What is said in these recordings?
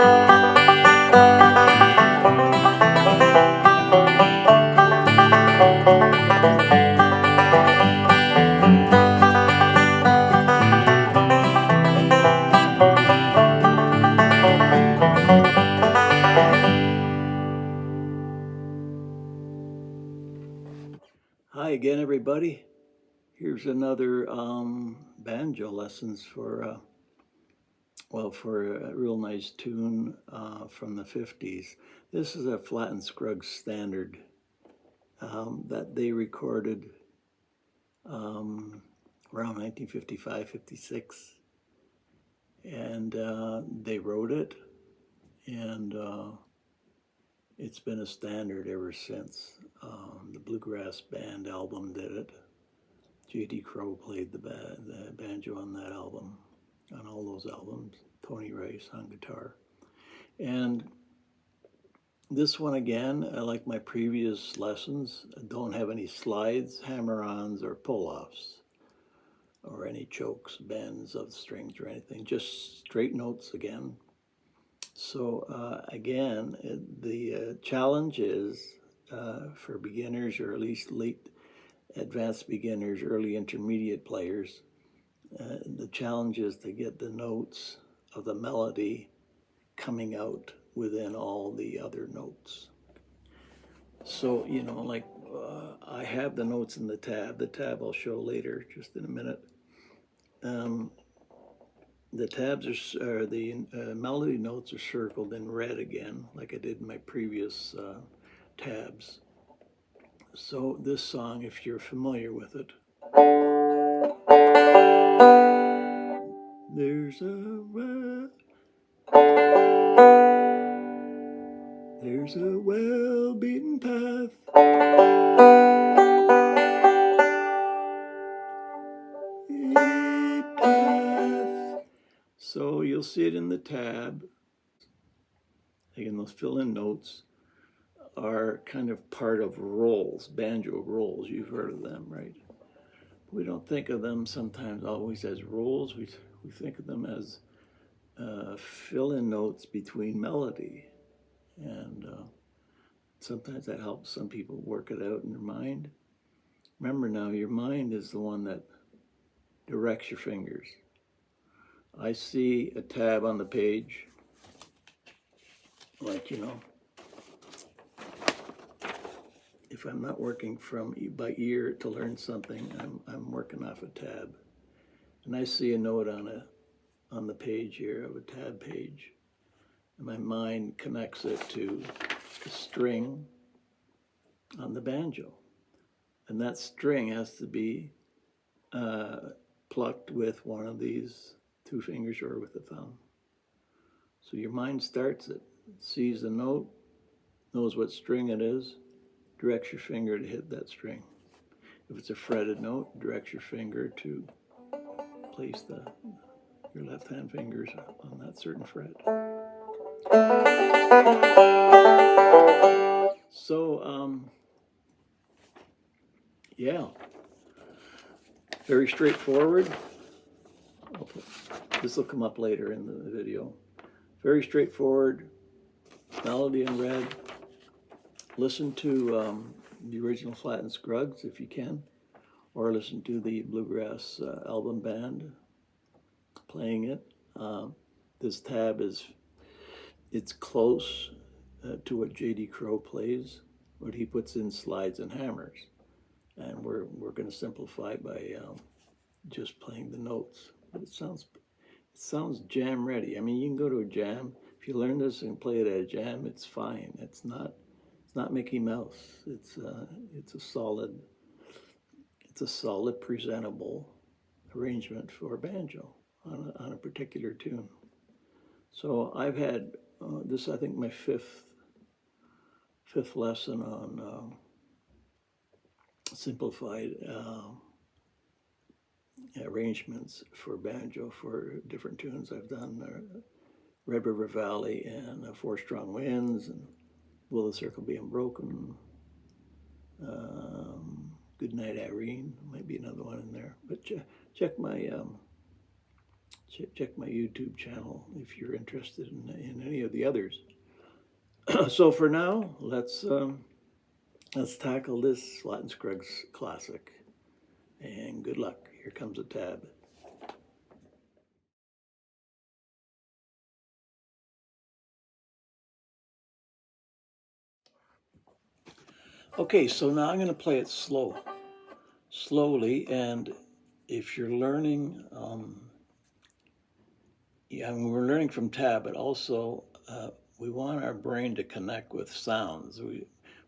Hi again, everybody. Here's another banjo lessons for a real nice tune from the 50s. This is a Flatt and Scruggs standard that they recorded around 1955, 56. And they wrote it, and it's been a standard ever since. The Bluegrass Band album did it. J.D. Crowe played the banjo on that album, on all those albums. Tony Rice on guitar. And this one again, like my previous lessons, don't have any slides, hammer-ons, or pull-offs, or any chokes, bends of strings or anything, just straight notes again. So again, the challenge is for beginners, or at least late advanced beginners, early intermediate players, the challenge is to get the notes of the melody coming out within all the other notes. So, you know, like I have the notes in the tab. The tab I'll show later, just in a minute. The tabs are the melody notes are circled in red again, like I did in my previous tabs. So this song, if you're familiar with it, there's a well-beaten path. So you'll see it in the tab. Again, those fill-in notes are kind of part of rolls, banjo rolls. You've heard of them, right? We don't think of them sometimes always as rolls. We think of them as fill-in notes between melody. And sometimes that helps some people work it out in their mind. Remember now, your mind is the one that directs your fingers. I see a tab on the page, like, you know, if I'm not working by ear to learn something, I'm working off a tab. And I see a note on the page here of a tab page. And my mind connects it to the string on the banjo. And that string has to be plucked with one of these two fingers or with the thumb. So your mind starts it, sees the note, knows what string it is, directs your finger to hit that string. If it's a fretted note, directs your finger to place your left-hand fingers on that certain fret. So, yeah, very straightforward. This will come up later in the video. Very straightforward, melody in red. Listen to the original Flatt and Scruggs if you can, or listen to the Bluegrass album band playing it. This tab it's close to what J.D. Crowe plays, but he puts in slides and hammers. And we're going to simplify by just playing the notes. But it sounds jam ready. I mean, you can go to a jam. If you learn this and play it at a jam, it's fine. It's not Mickey Mouse. It's a solid presentable arrangement for banjo on a particular tune. So I've had this, I think, my fifth lesson on simplified arrangements for banjo for different tunes. I've done Red River Valley and Four Strong Winds and Will the Circle Be Unbroken, Good Night Irene, might be another one in there. But check my check my YouTube channel if you're interested in any of the others. So for now, let's tackle this Flatt and Scruggs classic. And good luck. Here comes a tab. Okay, so now I'm going to play it slowly, and if you're learning, we're learning from tab, but also we want our brain to connect with sounds. We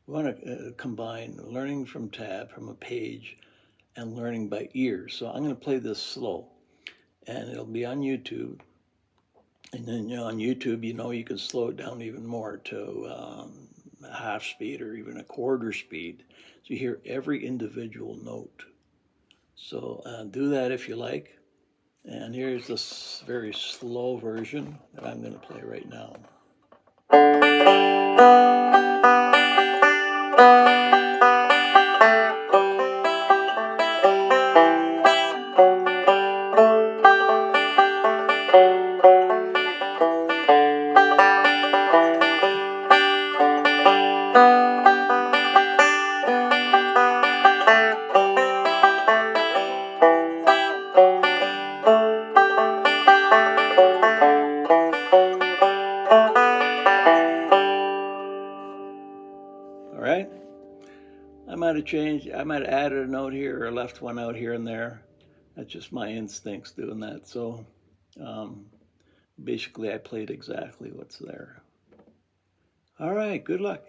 want to combine learning from tab, from a page, and learning by ear. So I'm going to play this slow, and it'll be on YouTube. And then on YouTube, you can slow it down even more to half speed or even a quarter speed. So you hear every individual note. So do that if you like. And here's this very slow version that I'm going to play right now. All right. I might have changed, I might have added a note here or left one out here and there. That's just my instincts doing that. So basically I played exactly what's there. All right, good luck.